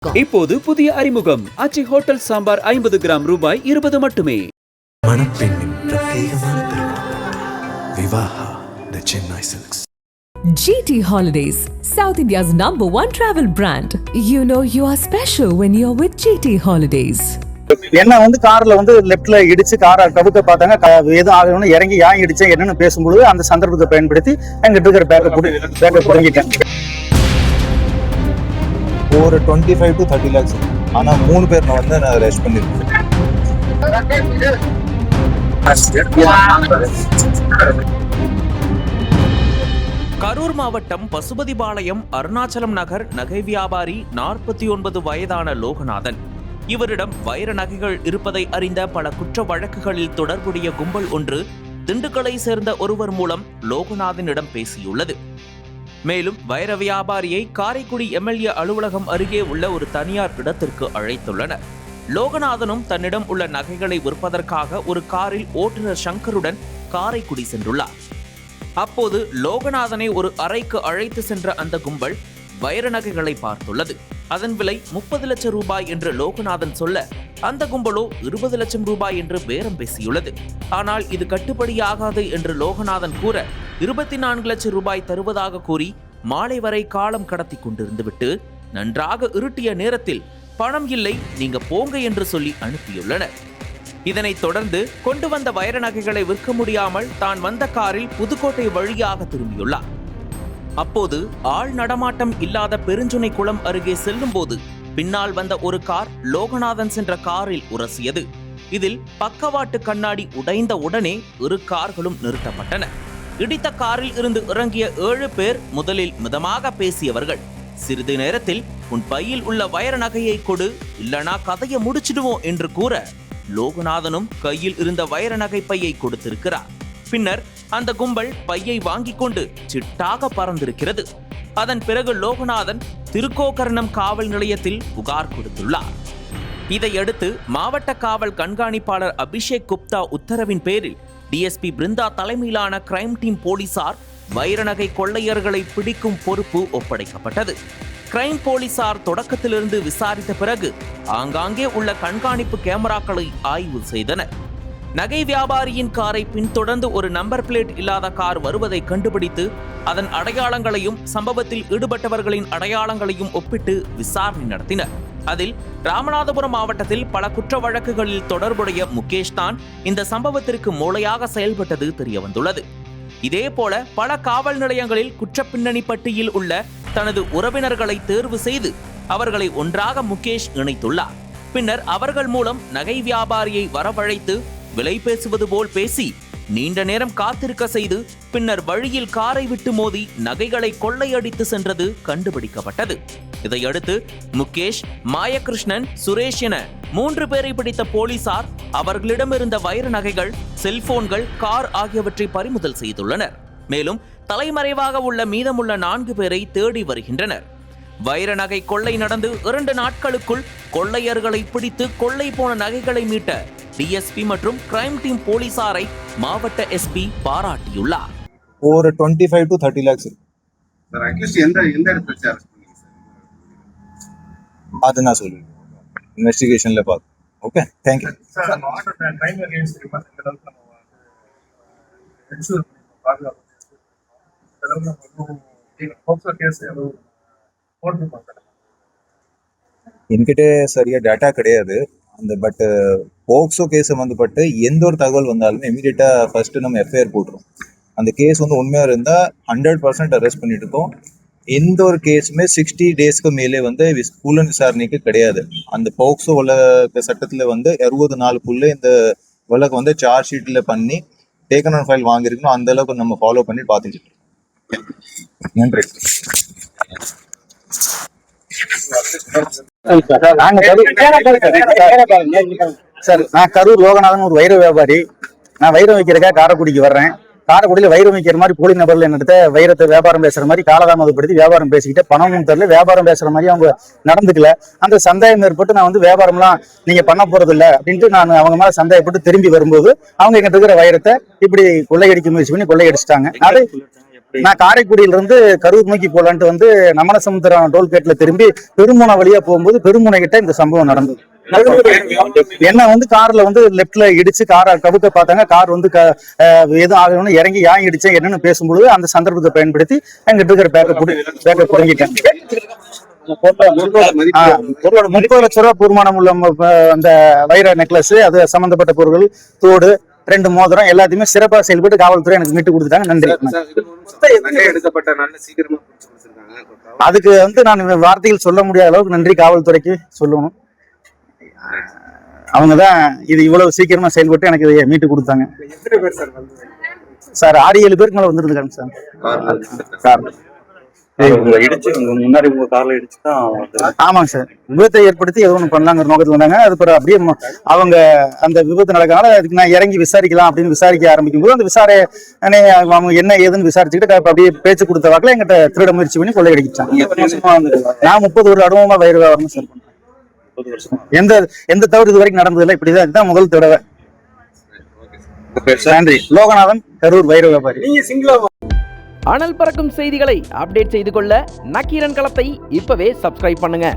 இப்போது புதிய அறிமுகம் ஆச்சி ஹோட்டல் சாம்பார் 50 கிராம் ரூபாய் 20 மட்டுமே. மணப்பெண்ணின் பிரத்யேகமான திருமணம் Vivaha the Chennai Silks. GT Holidays, South India's #1 travel brand. You know you are special when you're with GT Holidays. என்ன கார்ல லெப்ட்ல இடிச்சு காரை கவுக்க பார்த்தாங்க. எதுவும் ஆகணும்னு இறங்கி ஏன் இடிச்சேன் என்னன்னு பேசும்பொழுது அந்த சந்தர்ப்பத்தை பயன்படுத்தி எங்கிட்ட இருக்கிற பேக்கை புடுங்கிட்டேன். ஒரு 25 to 30 lakhs. ஆனா 3 பேர் நான் ரெஸ்ட் பண்ணிருக்கேன். கரூர் மாவட்டம் பசுபதிபாளையம் அருணாச்சலம் நகர் நகை வியாபாரி 49 வயதான லோகநாதன். இவரிடம் வைர நகைகள் இருப்பதை அறிந்த பல குற்ற வழக்குகளில் தொடர்புடைய கும்பல் ஒன்று திண்டுக்கலை சேர்ந்த ஒருவர் மூலம் லோகநாதனிடம் பேசியுள்ளது. மேலும் வைர வியாபாரியை காரைக்குடி MLA அலுவலகம் அருகே உள்ள ஒரு தனியார் இடத்திற்கு அழைத்துள்ளனர். லோகநாதனும் தன்னிடம் உள்ள நகைகளை விற்பதற்காக ஒரு காரில் ஓட்டுநர் சங்கருடன் காரைக்குடி சென்றுள்ளார். அப்போது லோகநாதனை ஒரு அறைக்கு அழைத்து சென்ற அந்த கும்பல் வைர நகைகளை பார்த்துள்ளது. அதன் விலை 30 லட்சம் ரூபாய் என்று லோகநாதன் சொல்ல, அந்த கும்பலோ 20 லட்சம் ரூபாய் என்று பேரம் பேசியுள்ளது. ஆனால் இது கட்டுப்படியாகாது என்று லோகநாதன் கூற 24 லட்சம் ரூபாய் தருவதாக கூறி மாலை வரை காலம் கடத்தி கொண்டிருந்து விட்டு நன்றாக இருட்டிய நேரத்தில் பணம் இல்லை, நீங்க போங்க என்று சொல்லி அனுப்பியுள்ளனர். இதனைத் தொடர்ந்து கொண்டு வந்த வைர நகைகளை விற்க முடியாமல் தான் வந்த காரில் புதுக்கோட்டை வழியாக திரும்பியுள்ளார். அப்போது ஆள் நடமாட்டம் இல்லாத பெருஞ்சுனை குளம் அருகே செல்லும் போது பின்னால் வந்த ஒரு கார் லோகநாதன் சென்ற காரில் உரசியது. இதில் பக்கவாட்டு கண்ணாடி உடைந்த உடனே இரு கார்களும் நிறுத்தப்பட்டன. இடித்த காரில் இருந்து இறங்கிய 7 பேர் முதலில் மிதமாக பேசியவர்கள், சிறிது நேரத்தில் உன் பையில் உள்ள வைர நகையை கொடு, இல்லனா கதையை முடிச்சிடுவோம் என்று கூற லோகநாதனும் கையில் இருந்த வைர நகை பையை கொடுத்திருக்கிறார். பின்னர் அந்த கும்பல் பையை வாங்கிக் கொண்டு சிட்டாக பறந்திருக்கிறது. அதன் பிறகு லோகநாதன் திருக்கோகர்ணம் காவல் நிலையத்தில் புகார் கொடுத்துள்ளார். இதையடுத்து மாவட்ட காவல் கண்காணிப்பாளர் அபிஷேக் குப்தா உத்தரவின் பேரில் DSP பிருந்தா தலைமையிலான கிரைம் டீம் போலீசார் வைர நகை கொள்ளையர்களை பிடிக்கும் பொறுப்பு ஒப்படைக்கப்பட்டது. கிரைம் போலீசார் தொடக்கத்திலிருந்து விசாரித்த பிறகு ஆங்காங்கே உள்ள கண்காணிப்பு கேமராக்களை ஆய்வு செய்தனர். நகை வியாபாரியின் காரை பின்தொடர்ந்து ஒரு நம்பர் பிளேட் இல்லாத கார் வருவதை கண்டுபிடித்து அதன் அடையாளங்களையும் சம்பவத்தில் ஈடுபட்டவர்களின் அடையாளங்களையும் ஒப்பிட்டு விசாரணை நடத்தினர். அதில் ராமநாதபுரம் மாவட்டத்தில் பல குற்ற வழக்குகளில் தொடர்புடைய முகேஷ் தான் இந்த சம்பவத்திற்கு மூளையாக செயல்பட்டது தெரியவந்துள்ளது. இதேபோல பல காவல் நிலையங்களில் குற்றப்பின்னணி பட்டியலில் உள்ள தனது உறவினர்களை தேர்வு செய்து அவர்களை ஒன்றாக முகேஷ் இணைத்துள்ளார். பின்னர் அவர்கள் மூலம் நகை வியாபாரியை வரவழைத்து விலை பேசுவது போல் பேசி நீண்ட நேரம் காத்திருக்க செய்து பின்னர் வழியில் காரை விட்டு மோதி நகைகளை கொள்ளையடித்து சென்றது கண்டுபிடிக்கப்பட்டது. இதையடுத்து முகேஷ், மாயகிருஷ்ணன், சுரேஷ் என 3 பேரை பிடித்த போலீசார் அவர்களிடமிருந்த வைர நகைகள், செல்போன்கள், கார் ஆகியவற்றை பறிமுதல் செய்துள்ளனர். மேலும் தலைமறைவாக உள்ள மீதமுள்ள 4 பேரை தேடி வருகின்றனர். வைர நகை கொள்ளை நடந்து 2 நாட்களுக்குள் கொள்ளையர்களை பிடித்து கொள்ளை போன நகைகளை மீட்ட DSP மற்றும் கிரைம் டீம் போலீசாரை மாவட்ட SP பாராட்டியுள்ளார். ஒரு 25 to 30 lakhs. சார் அட்லீஸ்ட் எந்த இடத்துல அரெஸ்ட் பண்ணீங்க சார்? அது நான் சொல்றேன், இன்வெஸ்டிகேஷன்ல பாத்து. Okay, thank you sir. மாவட்ட கிரைம் அகைன்ஸ்ட் ரிமாண்ட் இந்த அளவுக்கு நம்ம என்ஷூர் பாதுகாப்பு போக்சோ கேஸ் போட்டுருக்கோம் சார். என்கிட்ட சரியா டேட்டா கிடையாது அந்த, பட் போக்சோ கேஸ் சம்பந்தப்பட்டு எந்த ஒரு தகவல் வந்தாலுமே இமீடியட்டா ஃபர்ஸ்ட் நம்ம FIR போட்டுரும். அந்த கேஸ் உண்மையா இருந்தா 100% அரெஸ்ட் பண்ணிட்டு இருக்கோம். எந்த ஒரு கேஸுமே 60 டேஸ்க்கு மேலே புலன் விசாரணைக்கு கிடையாது. அந்த போக்சோ வழக்கு சட்டத்துல 60 நாளுக்குள்ள இந்த வழக்கு சார்ஜ் ஷீட்ல பண்ணி டேக்கன் ஆன் ஃபைல் வாங்கிருக்கணும். அந்த அளவுக்கு நம்ம ஃபாலோ பண்ணி பார்த்துட்டு இருக்கோம். நன்றி. சார், நான் கரூர் லோகநாதன், ஒரு வைர வியாபாரி. நான் வைரம் வைக்கிறதுக்காக காரைக்குடிக்கு வர்றேன். காரைக்குடியில் வைரம் வைக்கிற மாதிரி போலி நபர்கள் என்னிட்ட வைரத்தை வியாபாரம் பேசுற மாதிரி காலதாமதப்படுத்தி வியாபாரம் பேசிக்கிட்டு பணமும் தரல, வியாபாரம் பேசுற மாதிரி அவங்க நடந்துக்கல. அந்த சந்தேகம் ஏற்பட்டு நான் வியாபாரம்லாம் நீங்க பண்ண போறது இல்லை அப்படின்ட்டு நான் அவங்க மேல சந்தேகப்பட்டு திரும்பி வரும்போது அவங்க எங்கிட்ட இருக்கிற வைரத்தை இப்படி கொள்ளையடிக்க முயற்சி பண்ணி கொள்ளையடிச்சிட்டாங்க. அது நான் காரைக்குடியில இருந்து கரூர் நோக்கி போலான்ட்டு வந்து நமனசமுத்திரம் டோல்கேட்ல திரும்பி பெருமுனை வழியா போகும்போது பெருமுனை கிட்ட இந்த சம்பவம் நடந்தது. என்ன வந்து கார்ல வந்து லெப்ட்ல இடிச்சு காரை கவுக்க பார்த்தாங்க. கார் வந்து எதுவும் ஆகணும்னு இறங்கி ஏன் இடிச்சேன் என்னன்னு பேசும்பொழுது அந்த சந்தர்ப்பத்தை பயன்படுத்தி எங்கிட்ட இருக்கிற பேக்கை புடுங்கிட்டேன். 30 லட்ச ரூபாய் பூர்மானம் உள்ள அந்த வைர நெக்லஸ், அது சம்பந்தப்பட்ட பொருட்கள், தோடு, 2 மோதிரம் எல்லாத்தையுமே சிறப்பாக செயல்பட்டு காவல்துறை எனக்கு மீட்டு கொடுத்துட்டாங்க. நன்றி. அதுக்கு வந்து நான் வார்த்தைகள் சொல்ல முடியாத அளவுக்கு நன்றி காவல்துறைக்கு சொல்லணும். அவங்கதான் இது இவ்வளவு சீக்கிரமா செயல்பட்டு எனக்கு இதை மீட்டு கொடுத்தாங்க. சார் 6-7 பேருக்கு மேல வந்துருக்காங்க சார். முன்னாடி உங்க கார்ல இடிச்சுதான். ஆமாங்க சார், விபத்தை ஏற்படுத்தி ஏதோ ஒண்ணு பண்ணலாங்கிற நோக்கத்துல வந்தாங்க. அது பிறகு அப்படியே அவங்க அந்த விபத்து நடக்கனால அதுக்கு நான் இறங்கி விசாரிக்கலாம் அப்படின்னு விசாரிக்க ஆரம்பிக்கும் போது அந்த விசாரணை அவங்க என்ன ஏதுன்னு விசாரிச்சுக்கிட்டு அப்படியே பேச்சு கொடுத்த வாக்குல எங்கிட்ட திருட முயற்சி பண்ணி கொள்ளையடிச்சாங்க. நான் 30 ஒரு அனுபவமா வயிறு வியாபாரம் சார். எந்த தவறு இது வரைக்கும் நடந்ததில்லை. இப்படிதான் இதுதான் முதல் தடவை. நன்றி. லோகநாதன், கரூர் வைர வியாபாரி. அனல் பறக்கும் செய்திகளை அப்டேட் செய்து கொள்ள நக்கீரன் களத்தை இப்பவே சப்ஸ்கிரைப் பண்ணுங்க.